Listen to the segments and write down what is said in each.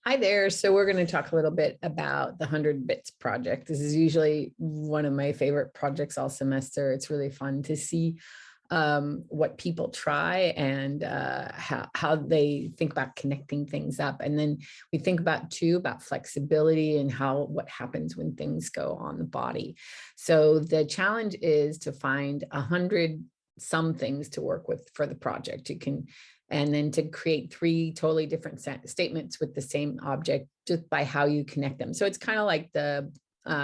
Hi there. So we're going to talk a little bit about the 100 Bits project. This is usually one of my favorite projects all semester. It's really fun to see what people try and how they think about connecting things up. And then we think about flexibility and what happens when things go on the body. So the challenge is to find 100 some things to work with for the project. And then to create 3 totally different statements with the same object just by how you connect them. So it's kind of like the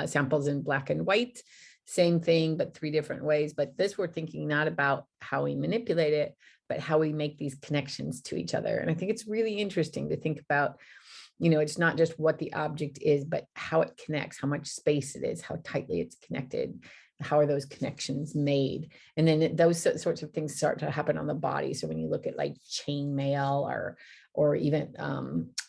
samples in black and white, same thing, but 3 different ways. But this, we're thinking not about how we manipulate it, but how we make these connections to each other. And I think it's really interesting to think about, it's not just what the object is, but how it connects, how much space it is, how tightly it's connected, how are those connections made? And then those sorts of things start to happen on the body. So when you look at like chainmail or even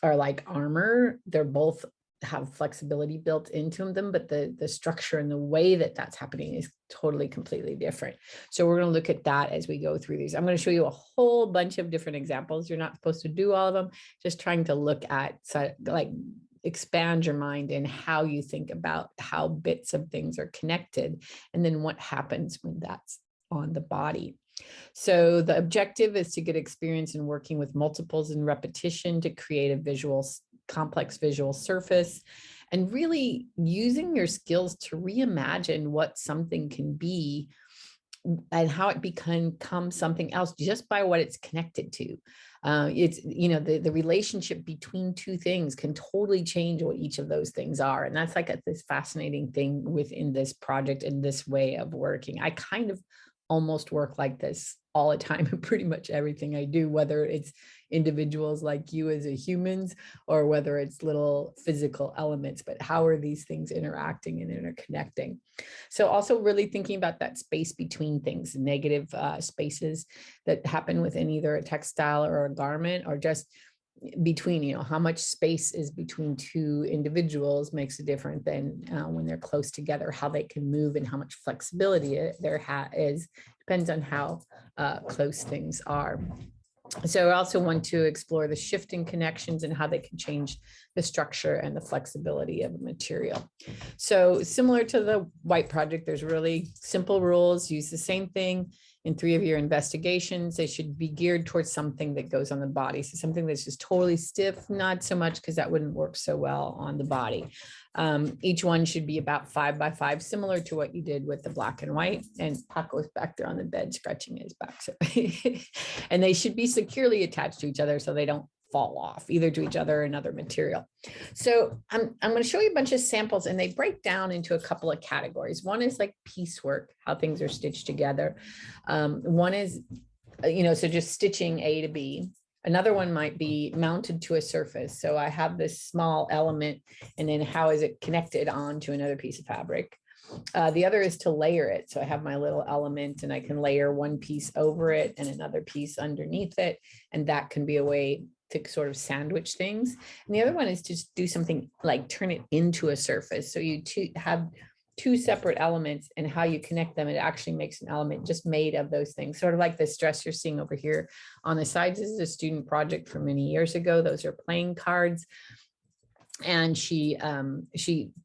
or like armor, they're both have flexibility built into them, but the structure and the way that that's happening is totally completely different. So we're going to look at that as we go through these. I'm going to show you a whole bunch of different examples. You're not supposed to do all of them, just trying to look at expand your mind in how you think about how bits of things are connected and then what happens when that's on the body. So the objective is to get experience in working with multiples and repetition to create a complex visual surface, and really using your skills to reimagine what something can be and how it becomes something else just by what it's connected to. It's, the relationship between 2 things can totally change what each of those things are. And that's like this fascinating thing within this project and this way of working. I kind of almost work like this all the time in pretty much everything I do, whether it's individuals like you as a humans or whether it's little physical elements, but how are these things interacting and interconnecting? So also really thinking about that space between things, negative spaces that happen within either a textile or a garment, or just between, how much space is between 2 individuals makes a difference than when they're close together, how they can move and how much flexibility there is, depends on how close things are. So I also want to explore the shifting connections and how they can change the structure and the flexibility of a material. So similar to the white project, there's really simple rules. Use the same thing in 3 of your investigations. They should be geared towards something that goes on the body. So something that's just totally stiff, not so much, because that wouldn't work so well on the body. Each one should be about 5 by 5, similar to what you did with the black and white. And Paco's back there on the bed scratching his back. So and they should be securely attached to each other so they don't fall off either to each other or another material. So I'm going to show you a bunch of samples, and they break down into a couple of categories. One is like piecework, how things are stitched together. One is, so just stitching A to B. Another one might be mounted to a surface. So I have this small element, and then how is it connected onto another piece of fabric? The other is to layer it. So I have my little element, and I can layer one piece over it and another piece underneath it. And that can be a way to sort of sandwich things. And the other one is to do something like turn it into a surface. So you have 2 separate elements, and how you connect them, it actually makes an element just made of those things. Sort of like this dress you're seeing over here on the sides. This is a student project from many years ago. Those are playing cards. And she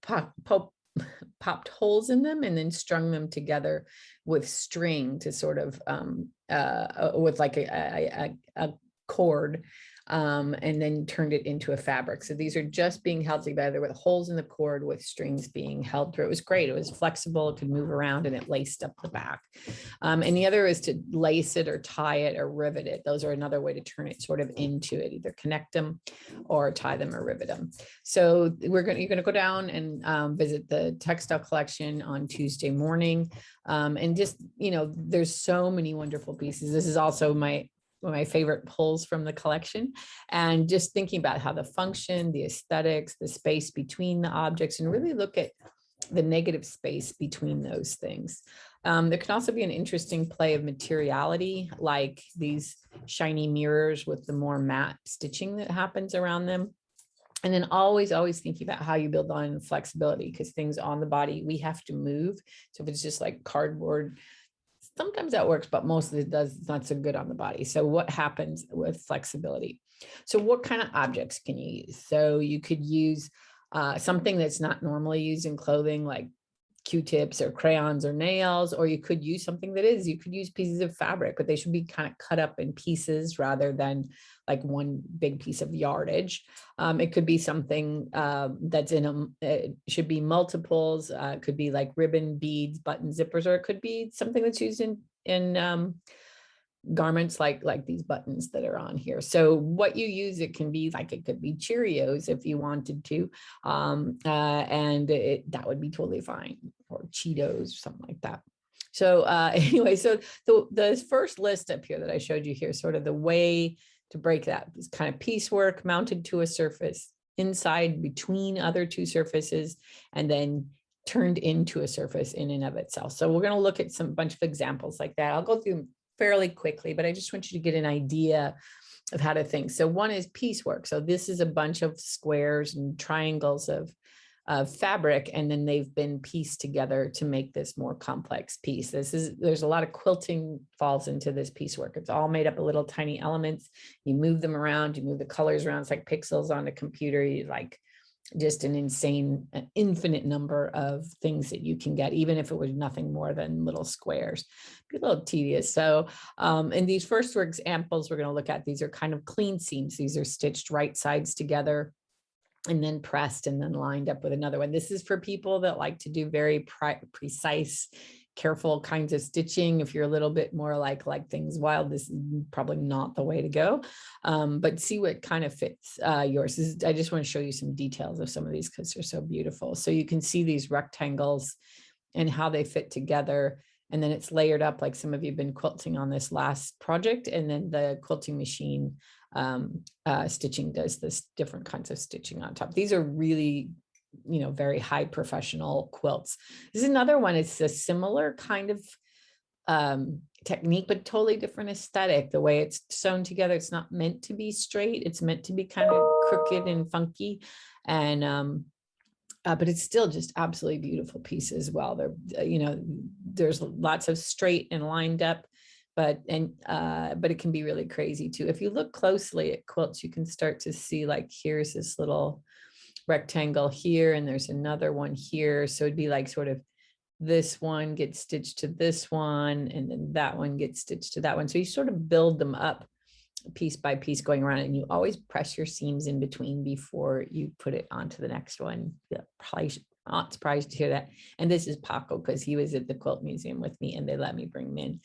popped holes in them and then strung them together with string to sort of with like a cord, and then turned it into a fabric. So these are just being held together with holes in the cord with strings being held through. It was great. It was flexible. It could move around, and it laced up the back. And the other is to lace it or tie it or rivet it. Those are another way to turn it sort of into it, either connect them or tie them or rivet them. So you're going to go down and visit the textile collection on Tuesday morning. And just, there's so many wonderful pieces. This is also one of my favorite pulls from the collection, and just thinking about how the function, the aesthetics, the space between the objects, and really look at the negative space between those things. There can also be an interesting play of materiality, like these shiny mirrors with the more matte stitching that happens around them. And then always thinking about how you build on flexibility, because things on the body, we have to move. So if it's just like cardboard, sometimes that works, but mostly it does, it's not so good on the body. So what happens with flexibility? So what kind of objects can you use? So you could use something that's not normally used in clothing, like Q-tips or crayons or nails, or you could use something that is, you could use pieces of fabric, but they should be kind of cut up in pieces rather than like one big piece of yardage. It could be something that's it should be multiples, it could be like ribbon, beads, button zippers, or it could be something that's used in garments like these buttons that are on here. So what you use, it can be like, it could be Cheerios if you wanted to, and that would be totally fine, or Cheetos, something like that. So anyway, so the first list up here that I showed you here, sort of the way to break that is kind of piecework mounted to a surface, inside between other two surfaces, and then turned into a surface in and of itself. So we're going to look at some bunch of examples like that. I'll go through them fairly quickly, but I just want you to get an idea of how to think. So one is piecework. So this is a bunch of squares and triangles of fabric, and then they've been pieced together to make this more complex piece. There's a lot of quilting falls into this piecework. It's all made up of little tiny elements. You move them around, you move the colors around. It's like pixels on a computer. You like just an insane, infinite number of things that you can get, even if it was nothing more than little squares. Be a little tedious. So in these first two examples we're going to look at, these are kind of clean seams. These are stitched right sides together and then pressed and then lined up with another one. This is for people that like to do very precise, careful kinds of stitching. If you're a little bit more like things wild, this is probably not the way to go, but see what kind of fits yours. I just want to show you some details of some of these because they're so beautiful. So you can see these rectangles and how they fit together, and then it's layered up like some of you have been quilting on this last project, and then the quilting machine stitching does this different kinds of stitching on top. These are really, very high professional quilts. This is another one. It's a similar kind of technique, but totally different aesthetic. The way it's sewn together, it's not meant to be straight. It's meant to be kind of crooked and funky, and but it's still just absolutely beautiful piece as well. There's lots of straight and lined up, but it can be really crazy too. If you look closely at quilts, you can start to see, like, here's this little rectangle here, and there's another one here. So it'd be like sort of this one gets stitched to this one, and then that one gets stitched to that one. So you sort of build them up piece by piece going around, and you always press your seams in between before you put it onto the next one. Yeah, probably not surprised to hear that. And this is Paco, because he was at the quilt museum with me and they let me bring him in.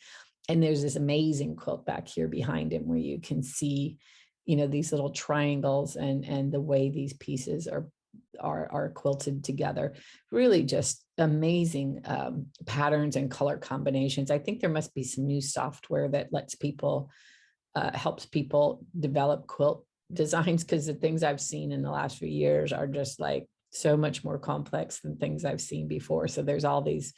And there's this amazing quilt back here behind him where you can see, these little triangles and the way these pieces are quilted together. Really just amazing patterns and color combinations. I think there must be some new software that lets people helps people develop quilt designs, because the things I've seen in the last few years are just like so much more complex than things I've seen before. So there's all these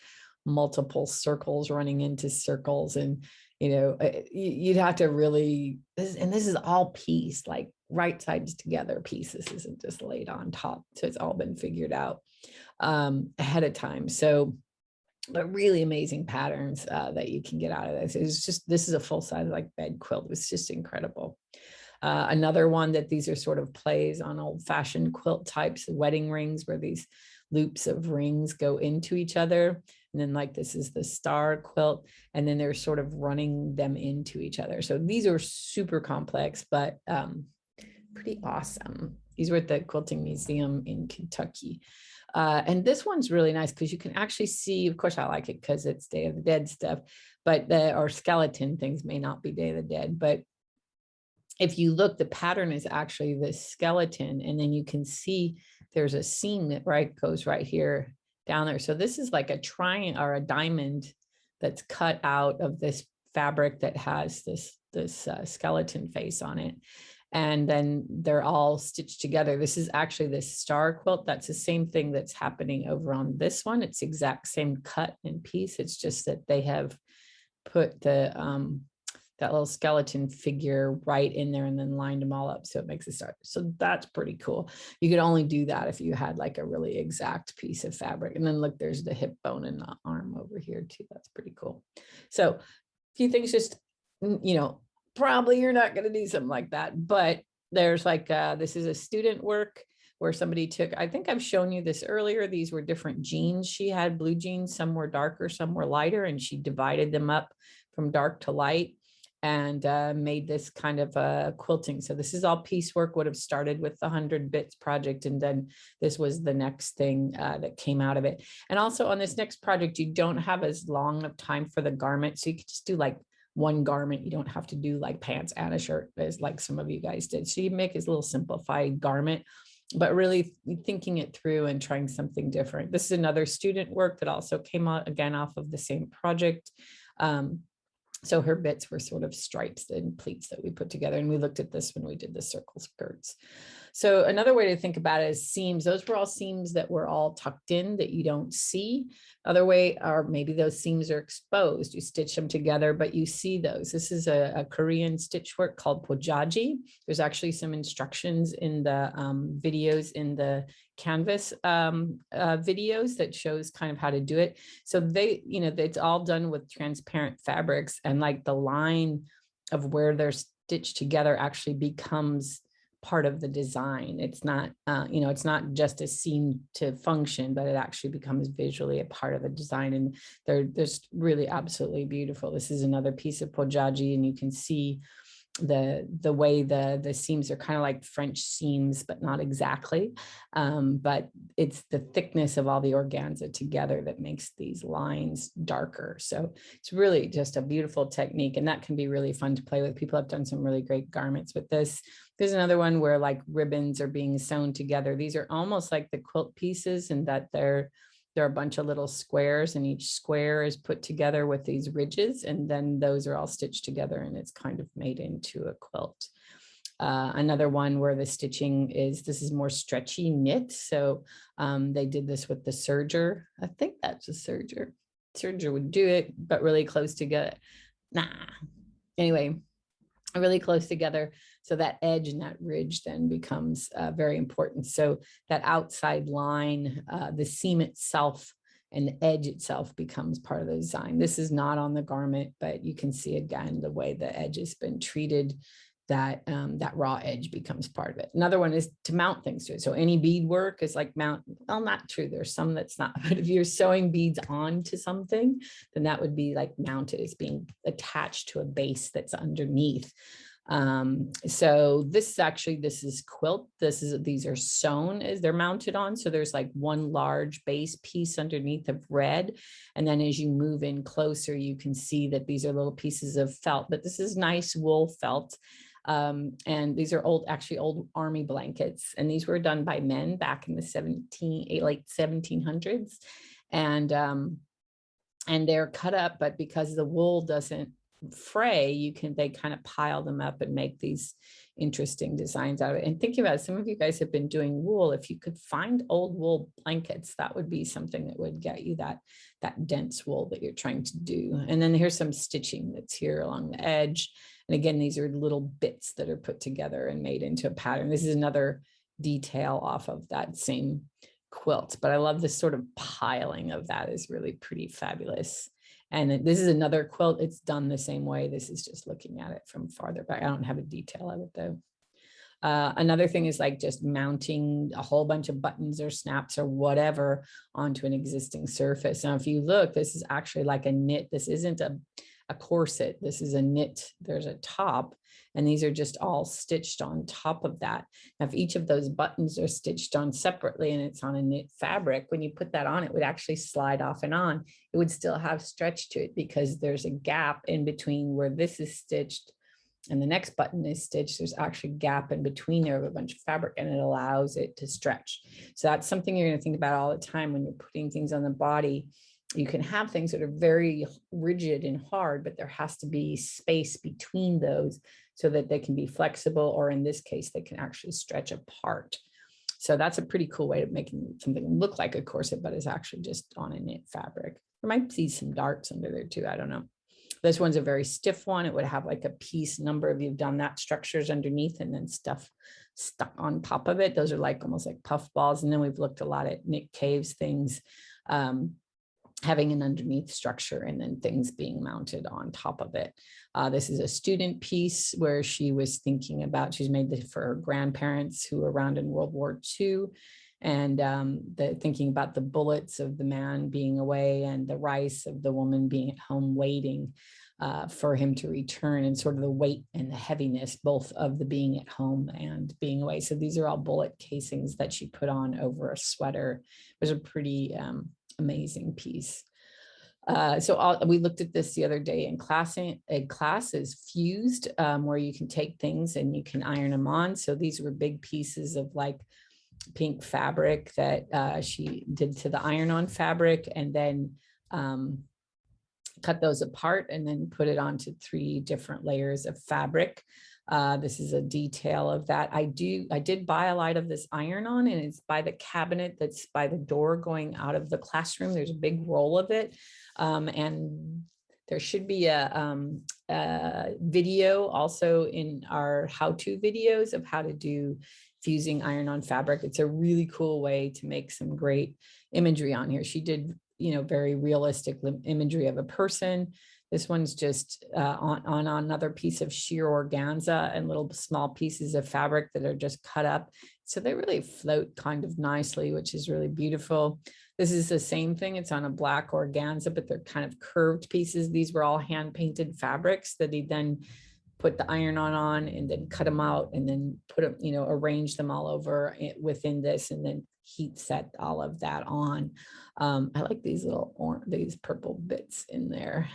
multiple circles running into circles, and you'd have to really, this is all piece, like right sides together piece. This isn't just laid on top. So it's all been figured out ahead of time. So, but really amazing patterns that you can get out of this. It's just, this is a full size like bed quilt. It's just incredible. Another one that these are sort of plays on old fashioned quilt types, wedding rings, where these loops of rings go into each other. And then like this is the star quilt, and then they're sort of running them into each other. So these are super complex, but pretty awesome. These were at the Quilting Museum in Kentucky. And this one's really nice because you can actually see, of course I like it because it's Day of the Dead stuff, but or skeleton things, may not be Day of the Dead, but if you look, the pattern is actually this skeleton, and then you can see there's a seam that goes right here down there. So this is like a triangle or a diamond that's cut out of this fabric that has this skeleton face on it. And then they're all stitched together. This is actually this star quilt. That's the same thing that's happening over on this one. It's the exact same cut and piece. It's just that they have put the that little skeleton figure right in there and then lined them all up. So it makes a star. So that's pretty cool. You could only do that if you had like a really exact piece of fabric. And then look, there's the hip bone and the arm over here too. That's pretty cool. So a few things, just, probably you're not going to do something like that, but there's like, this is a student work where somebody took, I think I've shown you this earlier. These were different jeans. She had blue jeans, some were darker, some were lighter, and she divided them up from dark to light and made this kind of quilting. So this is all piecework, would have started with the 100 Bits project. And then this was the next thing that came out of it. And also on this next project, you don't have as long of time for the garment. So you could just do like one garment. You don't have to do like pants and a shirt as like some of you guys did. So you make this little simplified garment, but really thinking it through and trying something different. This is another student work that also came out again off of the same project. So her bits were sort of stripes and pleats that we put together. And we looked at this when we did the circle skirts. So another way to think about it is seams. Those were all seams that were all tucked in that you don't see. Other way, or maybe those seams are exposed. You stitch them together, but you see those. This is a Korean stitch work called pojaji. There's actually some instructions in the videos in the Canvas videos that shows kind of how to do it. So they, it's all done with transparent fabrics, and like the line of where they're stitched together actually becomes part of the design. It's not, it's not just a seam to function, but it actually becomes visually a part of the design. And they're just really absolutely beautiful. This is another piece of pojaji, and you can see the way the seams are kind of like French seams, but not exactly. But it's the thickness of all the organza together that makes these lines darker. So it's really just a beautiful technique, and that can be really fun to play with. People have done some really great garments with this. There's another one where like ribbons are being sewn together. These are almost like the quilt pieces in that there are a bunch of little squares, and each square is put together with these ridges, and then those are all stitched together, and it's kind of made into a quilt. Another one where the stitching is, this is more stretchy knit. So they did this with the serger. I think that's a serger. Serger would do it, but really close together. Anyway, really close together. So that edge and that ridge then becomes very important. So that outside line, the seam itself and the edge itself becomes part of the design. This is not on the garment, but you can see again the way the edge has been treated, that that raw edge becomes part of it. Another one is to mount things to it. So any bead work is like mount, well, not true. There's some that's not, but if you're sewing beads onto something, then that would be like mounted as being attached to a base that's underneath. So this is actually, this is quilt. These are sewn as they're mounted on. So there's like one large base piece underneath of red. And then as you move in closer, you can see that these are little pieces of felt, but this is nice wool felt. And these are actually old army blankets. And these were done by men back in the late 1700s. And they're cut up, but because the wool doesn't fray, they kind of pile them up and make these interesting designs out of it. And thinking about it, some of you guys have been doing wool. If you could find old wool blankets, that would be something that would get you that dense wool that you're trying to do. And then here's some stitching that's here along the edge. And again, these are little bits that are put together and made into a pattern. This is another detail off of that same quilt, but I love this sort of piling of that is really pretty fabulous. And this is another quilt. It's done the same way. This is just looking at it from farther back. I don't have a detail of it though. Another thing is like just mounting a whole bunch of buttons or snaps or whatever onto an existing surface. Now, if you look, this is actually like a knit. This isn't a corset. This is a knit. There's a top, and these are just all stitched on top of that. Now, if each of those buttons are stitched on separately and it's on a knit fabric, when you put that on, it would actually slide off and on. It would still have stretch to it because there's a gap in between where this is stitched and the next button is stitched. There's actually a gap in between there of a bunch of fabric, and it allows it to stretch. So that's something you're going to think about all the time when you're putting things on the body. You can have things that are very rigid and hard, but there has to be space between those so that they can be flexible, or in this case, they can actually stretch apart. So that's a pretty cool way of making something look like a corset, but it's actually just on a knit fabric. There might be some darts under there too. I don't know. This one's a very stiff one. It would have like a piece number if you've done that, structures underneath and then stuff stuck on top of it. Those are like almost like puff balls. And then we've looked a lot at Nick Cave's things. having an underneath structure and then things being mounted on top of it. This is a student piece where she was thinking about, she's made this for her grandparents who were around in World War II. And thinking about the bullets of the man being away and the rice of the woman being at home waiting for him to return, and sort of the weight and the heaviness, both of the being at home and being away. So these are all bullet casings that she put on over a sweater. It was a pretty amazing piece. We looked at this the other day in class. A class is fused, where you can take things and you can iron them on. So these were big pieces of like pink fabric that she did to the iron-on fabric, and then cut those apart and then put it onto 3 different layers of fabric. This is a detail of that. I did buy a lot of this iron-on, and it's by the cabinet that's by the door going out of the classroom. There's a big roll of it. And there should be a video also in our how-to videos of how to do fusing iron-on fabric. It's a really cool way to make some great imagery on here. She did, very realistic imagery of a person. This one's just on another piece of sheer organza and little small pieces of fabric that are just cut up. So they really float kind of nicely, which is really beautiful. This is the same thing. It's on a black organza, but they're kind of curved pieces. These were all hand painted fabrics that he then put the iron-on and then cut them out and then put them, arrange them all over within this, and then heat set all of that on. I like these these purple bits in there.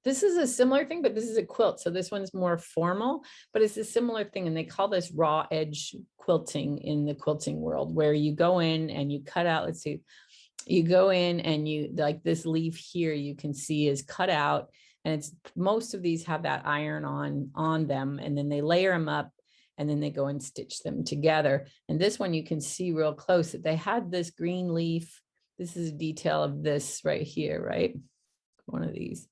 This is a similar thing, but this is a quilt. So this one's more formal, but it's a similar thing. And they call this raw edge quilting in the quilting world, where you go in and you cut out, let's see, you go in and you, like this leaf here, you can see is cut out. And most of these have that iron on them, and then they layer them up, and then they go and stitch them together. And this one you can see real close that they had this green leaf. This is a detail of this right here, right? One of these.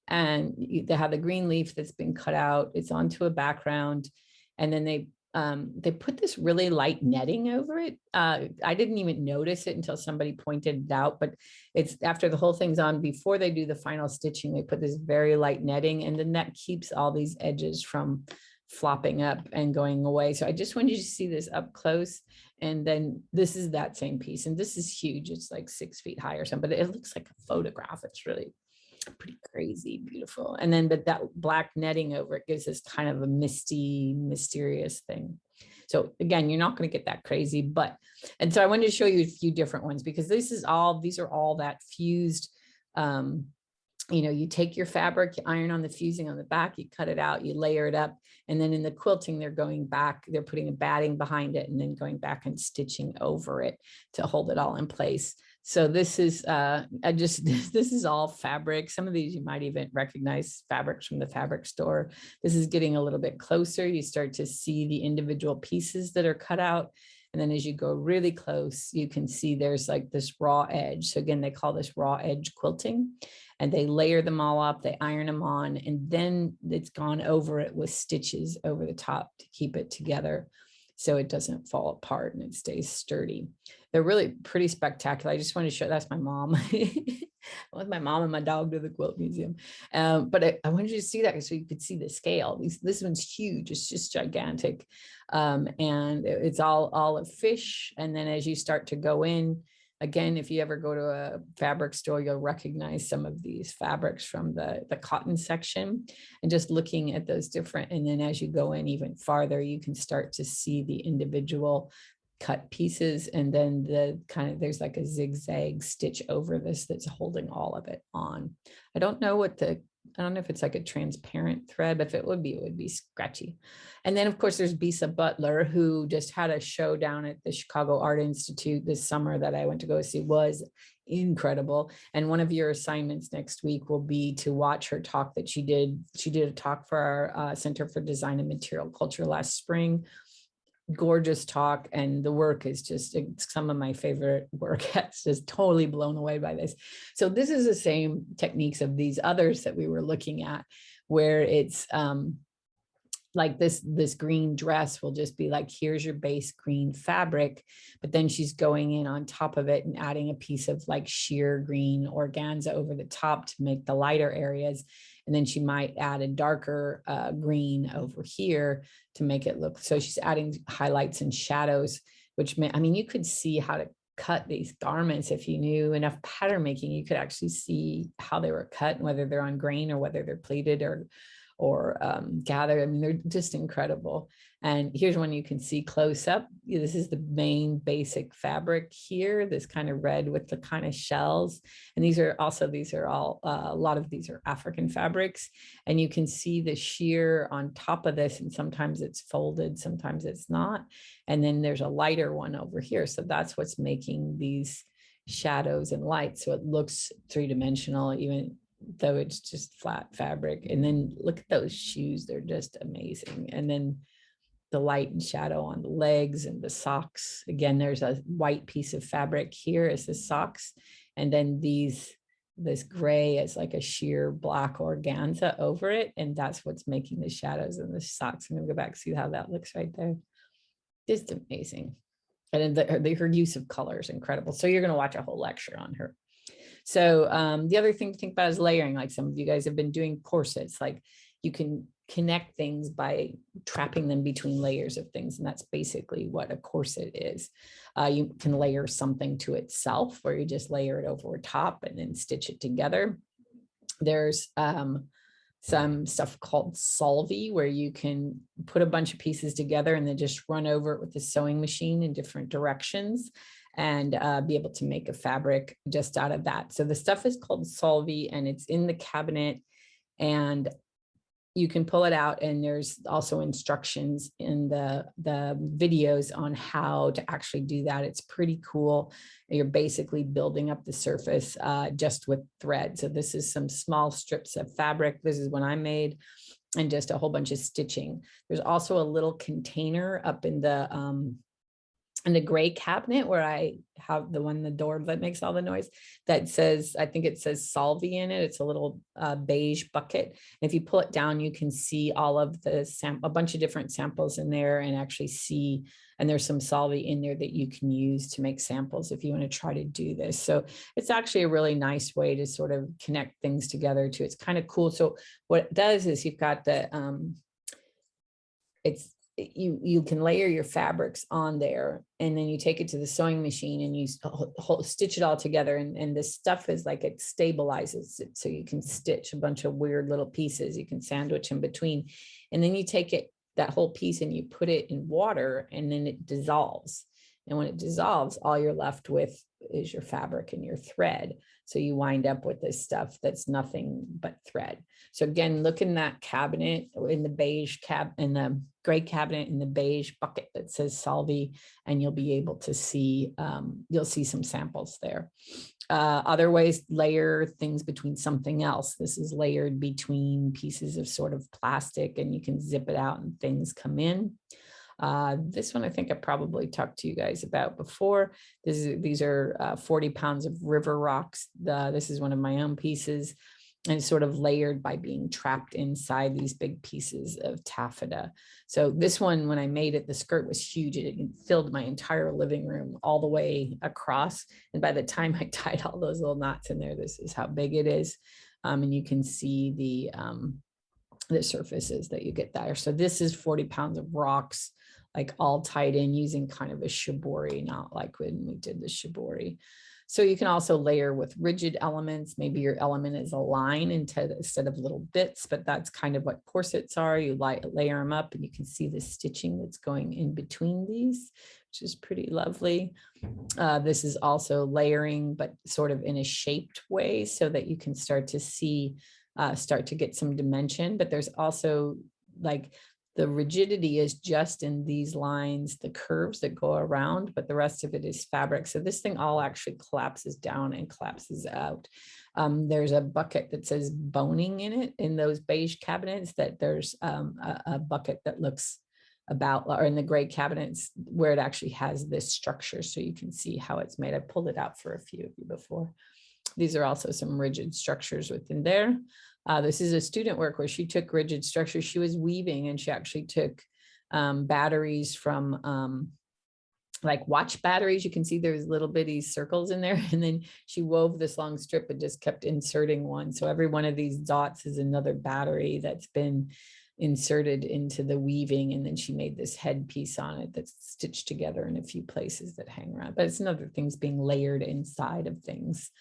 And they have the green leaf that's been cut out. It's onto a background. And then they put this really light netting over it. I didn't even notice it until somebody pointed it out, but it's after the whole thing's on, before they do the final stitching, they put this very light netting, and then that keeps all these edges from flopping up and going away. So I just wanted you to see this up close. And then this is that same piece. And this is huge. It's like 6 feet high or something, but it looks like a photograph. It's really pretty crazy, beautiful. And then, but that black netting over it gives us kind of a misty, mysterious thing. So again, you're not going to get that crazy, and so I wanted to show you a few different ones, because these are all that fused. You take your fabric, you iron on the fusing on the back, you cut it out, you layer it up. And then in the quilting, they're going back, they're putting a batting behind it and then going back and stitching over it to hold it all in place. So this is, this is all fabric. Some of these you might even recognize fabrics from the fabric store. This is getting a little bit closer. You start to see the individual pieces that are cut out. And then as you go really close, you can see there's like this raw edge. So again, they call this raw edge quilting, and they layer them all up, they iron them on, and then it's gone over it with stitches over the top to keep it together so it doesn't fall apart and it stays sturdy. They're really pretty spectacular. I just want to show, that's my mom. I went with my mom and my dog to the quilt museum. But I wanted you to see that so you could see the scale. This one's huge. It's just gigantic. And it's all a fish. And then as you start to go in, again, if you ever go to a fabric store, you'll recognize some of these fabrics from the cotton section, and just looking at those different. And then as you go in even farther, you can start to see the individual cut pieces. And then there's like a zigzag stitch over this that's holding all of it on. I don't know if it's like a transparent thread, but if it would be scratchy. And then of course there's Bisa Butler, who just had a show down at the Chicago Art Institute this summer that I went to go see. Was incredible. And one of your assignments next week will be to watch her talk that she did. She did a talk for our Center for Design and Material Culture last spring. Gorgeous talk, and the work is just some of my favorite work. It's just totally blown away by this. So this is the same techniques of these others that we were looking at, where it's like this green dress will just be like, here's your base green fabric, but then she's going in on top of it and adding a piece of like sheer green organza over the top to make the lighter areas. And then she might add a darker green over here to make it look, so she's adding highlights and shadows, which I mean, you could see how to cut these garments. If you knew enough pattern making, you could actually see how they were cut and whether they're on grain or whether they're pleated or gathered. I mean, they're just incredible. And here's one you can see close up. This is the main basic fabric here, this kind of red with the kind of shells. And these are all, a lot of these are African fabrics. And you can see the sheer on top of this, and sometimes it's folded, sometimes it's not. And then there's a lighter one over here. So that's what's making these shadows and lights. So it looks three-dimensional, even though it's just flat fabric. And then look at those shoes, they're just amazing. And then the light and shadow on the legs and the socks. Again, there's a white piece of fabric here as the socks. And then this gray is like a sheer black organza over it. And that's what's making the shadows in the socks. I'm gonna go back and see how that looks right there. Just amazing. And then her use of color is incredible. So you're gonna watch a whole lecture on her. So the other thing to think about is layering. Like some of you guys have been doing corsets, like you can connect things by trapping them between layers of things. And that's basically what a corset is. You can layer something to itself, where you just layer it over top and then stitch it together. There's some stuff called solvi, where you can put a bunch of pieces together and then just run over it with the sewing machine in different directions and be able to make a fabric just out of that. So the stuff is called solvi, and it's in the cabinet, and you can pull it out. And there's also instructions in the videos on how to actually do that. It's pretty cool. You're basically building up the surface just with thread. So this is some small strips of fabric. This is what I made, and just a whole bunch of stitching. There's also a little container up in the gray cabinet where I have the door that makes all the noise that says, I think it says Solvi in it. It's a little beige bucket. And if you pull it down, you can see all of a bunch of different samples in there, and actually see, and there's some Solvi in there that you can use to make samples if you want to try to do this. So it's actually a really nice way to sort of connect things together too. It's kind of cool. So what it does is you've got you can layer your fabrics on there, and then you take it to the sewing machine and you stitch it all together. And this stuff is like, it stabilizes it. So you can stitch a bunch of weird little pieces. You can sandwich in between. And then you take that whole piece and you put it in water, and then it dissolves. And when it dissolves, all you're left with is your fabric and your thread. So you wind up with this stuff that's nothing but thread. So again, look in that cabinet, in the beige in the gray cabinet, in the beige bucket that says Solvi, and you'll be able to see, you'll see some samples there. Other ways, layer things between something else. This is layered between pieces of sort of plastic, and you can zip it out and things come in. This one I think I probably talked to you guys about before. These are 40 pounds of river rocks. This is one of my own pieces, and it's sort of layered by being trapped inside these big pieces of taffeta. So this one, when I made it, the skirt was huge. It filled my entire living room all the way across. And by the time I tied all those little knots in there, this is how big it is. And you can see the surfaces that you get there. So this is 40 pounds of rocks, like all tied in using kind of a shibori, not like when we did the shibori. So you can also layer with rigid elements. Maybe your element is a line instead of little bits, but that's kind of what corsets are. You layer them up, and you can see the stitching that's going in between these, which is pretty lovely. This is also layering, but sort of in a shaped way, so that you can start to see, start to get some dimension. But there's also, like, the rigidity is just in these lines, the curves that go around, but the rest of it is fabric. So this thing all actually collapses down and collapses out. There's a bucket that says boning in it, in those beige cabinets, that there's a bucket that looks about, or in the gray cabinets, where it actually has this structure, so you can see how it's made. I pulled it out for a few of you before. These are also some rigid structures within there. This is a student work where she took rigid structure. She was weaving, and she actually took batteries from like watch batteries. You can see there's little bitty circles in there. And then she wove this long strip and just kept inserting one. So every one of these dots is another battery that's been inserted into the weaving. And then she made this headpiece on it that's stitched together in a few places that hang around. But it's another things being layered inside of things.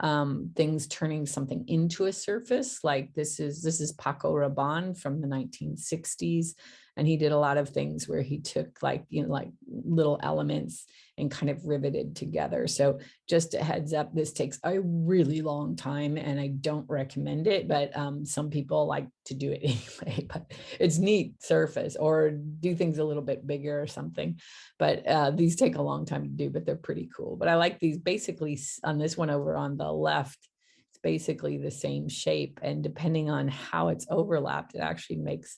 Things turning something into a surface. Like this is Paco Rabanne from the 1960s. And he did a lot of things where he took like, like little elements and kind of riveted together. So just a heads up, this takes a really long time and I don't recommend it, but some people like to do it anyway, but it's neat surface, or do things a little bit bigger or something. But these take a long time to do, but they're pretty cool. But I like these basically on this one over on the left, it's basically the same shape. And depending on how it's overlapped, it actually makes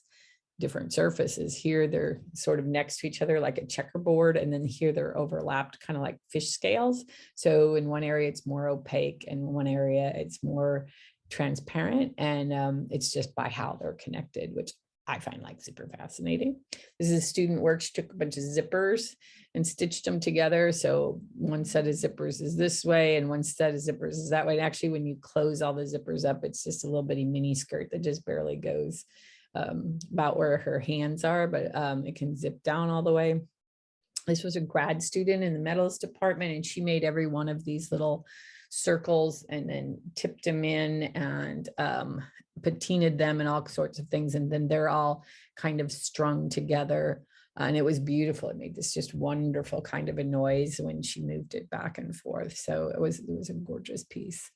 different surfaces. Here they're sort of next to each other like a checkerboard, and then here they're overlapped kind of like fish scales. So in one area it's more opaque, and in one area it's more transparent, and it's just by how they're connected, which I find like super fascinating. This is a student work. She took a bunch of zippers and stitched them together. So one set of zippers is this way and one set of zippers is that way. And actually when you close all the zippers up, it's just a little bitty mini skirt that just barely goes about where her hands are, but it can zip down all the way. This was a grad student in the metals department, and she made every one of these little circles and then tipped them in and patinaed them and all sorts of things. And then they're all kind of strung together. And it was beautiful. It made this just wonderful kind of a noise when she moved it back and forth. So it was a gorgeous piece.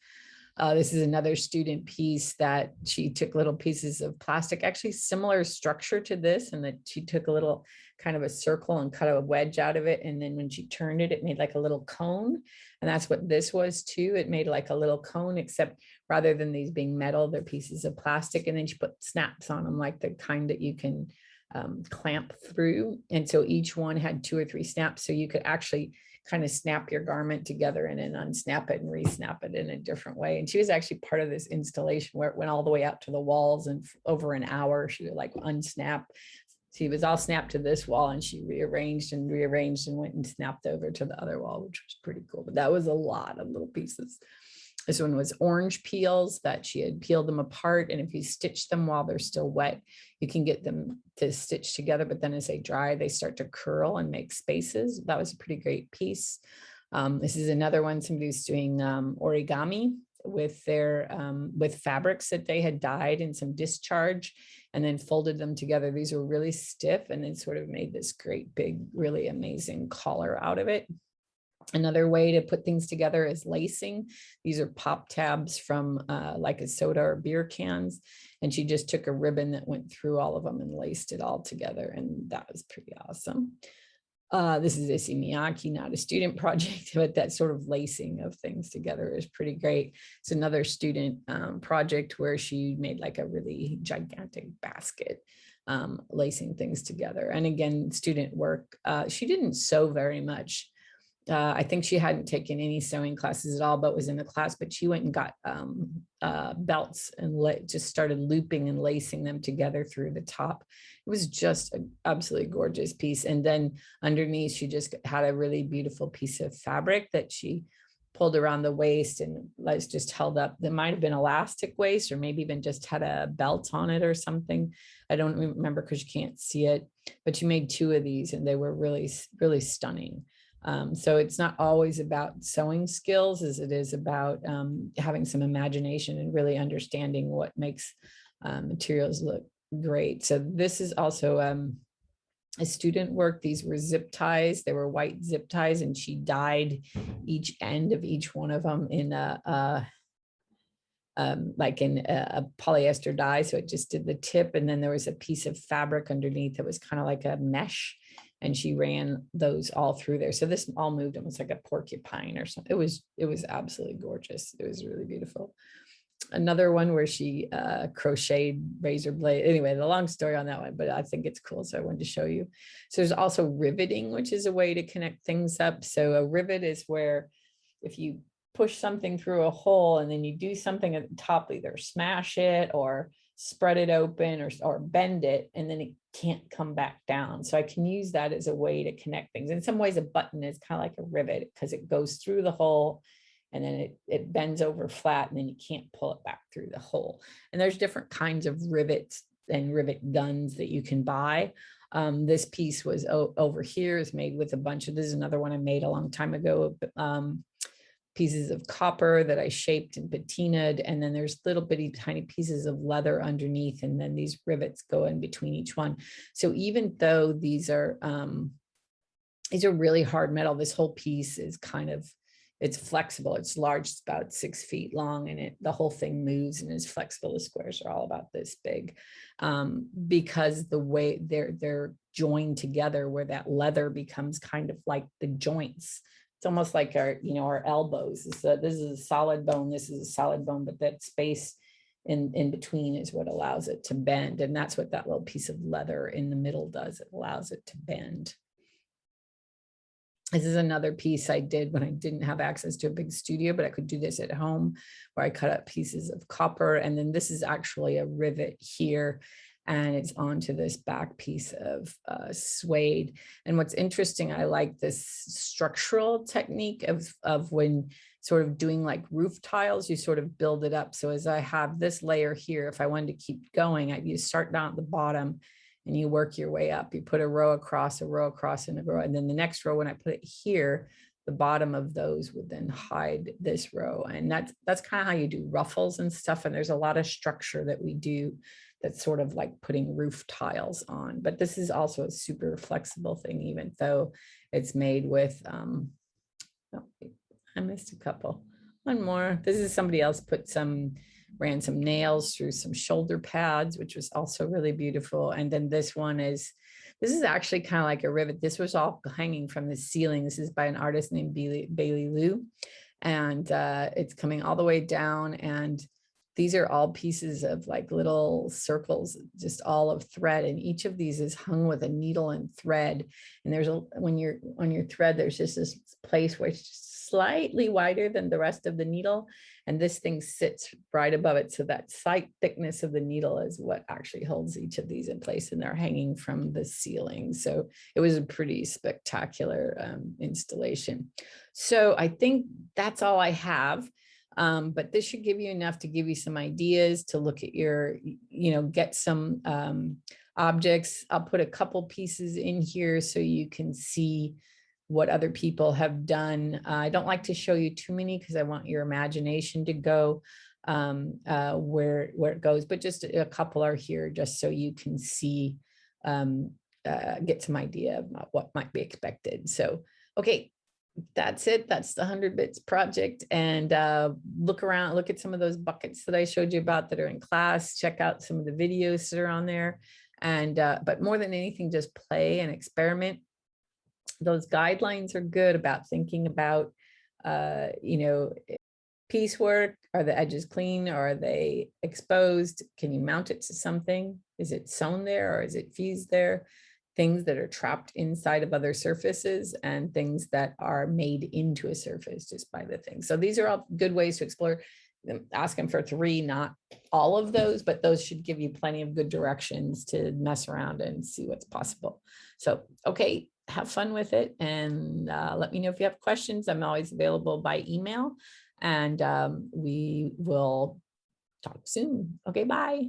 This is another student piece that she took little pieces of plastic, actually similar structure to this, and that she took a little kind of a circle and cut a wedge out of it. And then when she turned it, it made like a little cone. And that's what this was too. It made like a little cone, except rather than these being metal, they're pieces of plastic. And then she put snaps on them, like the kind that you can clamp through. And so each one had 2 or 3 snaps. So you could actually kind of snap your garment together and then unsnap it and re-snap it in a different way. And she was actually part of this installation where it went all the way out to the walls, and over an hour she would like unsnap. She was all snapped to this wall and she rearranged and went and snapped over to the other wall, which was pretty cool. But that was a lot of little pieces. This one was orange peels that she had peeled them apart. And if you stitch them while they're still wet, you can get them to stitch together. But then as they dry, they start to curl and make spaces. That was a pretty great piece. This is another one. Somebody's doing origami with their with fabrics that they had dyed in some discharge and then folded them together. These were really stiff and then sort of made this great big, really amazing collar out of it. Another way to put things together is lacing. These are pop tabs from like a soda or beer cans. And she just took a ribbon that went through all of them and laced it all together. And that was pretty awesome. This is Issey Miyake, not a student project, but that sort of lacing of things together is pretty great. It's another student project where she made like a really gigantic basket, lacing things together. And again, student work. She didn't sew very much. I think she hadn't taken any sewing classes at all, but was in the class, but she went and got belts and just started looping and lacing them together through the top. It was just an absolutely gorgeous piece. And then underneath, she just had a really beautiful piece of fabric that she pulled around the waist and was just held up. There might have been elastic waist, or maybe even just had a belt on it or something. I don't remember because you can't see it, but she made 2 of these and they were really, really stunning. So it's not always about sewing skills as it is about having some imagination and really understanding what makes materials look great. So this is also a student work. These were zip ties. They were white zip ties, and she dyed each end of each one of them in like in a polyester dye. So it just did the tip, and then there was a piece of fabric underneath that was kind of like a mesh, and she ran those all through there. So this all moved almost like a porcupine or something. It was absolutely gorgeous. It was really beautiful. Another one where she crocheted razor blade. Anyway, the long story on that one, but I think it's cool, so I wanted to show you. So there's also riveting, which is a way to connect things up. So a rivet is where if you push something through a hole and then you do something at the top, either smash it or spread it open or bend it, and then it can't come back down. So I can use that as a way to connect things. In some ways, a button is kind of like a rivet because it goes through the hole and then it bends over flat, and then you can't pull it back through the hole. And there's different kinds of rivets and rivet guns that you can buy. This piece was over here is made with a bunch of, this is another one I made a long time ago, pieces of copper that I shaped and patinaed. And then there's little bitty tiny pieces of leather underneath. And then these rivets go in between each one. So even though these are really hard metal, this whole piece is kind of, it's flexible. It's large, it's about 6 feet long, and the whole thing moves and is flexible. The squares are all about this big, because the way they're joined together, where that leather becomes kind of like the joints. It's almost like our elbows. This is a solid bone. This is a solid bone, but that space in between is what allows it to bend. And that's what that little piece of leather in the middle does. It allows it to bend. This is another piece I did when I didn't have access to a big studio, but I could do this at home, where I cut up pieces of copper. And then this is actually a rivet here, and it's onto this back piece of suede. And what's interesting, I like this structural technique of when sort of doing like roof tiles, you sort of build it up. So as I have this layer here, if I wanted to keep going, you start down at the bottom and you work your way up. You put a row across, and a row. And then the next row, when I put it here, the bottom of those would then hide this row. And that's kind of how you do ruffles and stuff. And there's a lot of structure that we do that's sort of like putting roof tiles on. But this is also a super flexible thing, even though it's made with, oh, I missed a couple. One more. This is somebody else ran some nails through some shoulder pads, which was also really beautiful. And then this is actually kind of like a rivet. This was all hanging from the ceiling. This is by an artist named Bailey Liu. And it's coming all the way down. And these are all pieces of like little circles, just all of thread. And each of these is hung with a needle and thread. And when you're on your thread, there's just this place where it's slightly wider than the rest of the needle. And this thing sits right above it. So that slight thickness of the needle is what actually holds each of these in place. And they're hanging from the ceiling. So it was a pretty spectacular installation. So I think that's all I have. But this should give you enough to give you some ideas to look at get some objects. I'll put a couple pieces in here so you can see what other people have done. I don't like to show you too many because I want your imagination to go where it goes, but just a couple are here just so you can see, get some idea about what might be expected. So, okay. That's it. That's the 100 Bits project. And look at some of those buckets that I showed you about that are in class. Check out some of the videos that are on there. And but more than anything, just play and experiment. Those guidelines are good about thinking about, piecework. Are the edges clean? Or are they exposed? Can you mount it to something? Is it sewn there or is it fused there? Things that are trapped inside of other surfaces and things that are made into a surface just by the thing. So these are all good ways to explore. Asking for 3, not all of those, but those should give you plenty of good directions to mess around and see what's possible. So, okay, have fun with it. And let me know if you have questions. I'm always available by email, and we will talk soon. Okay, bye.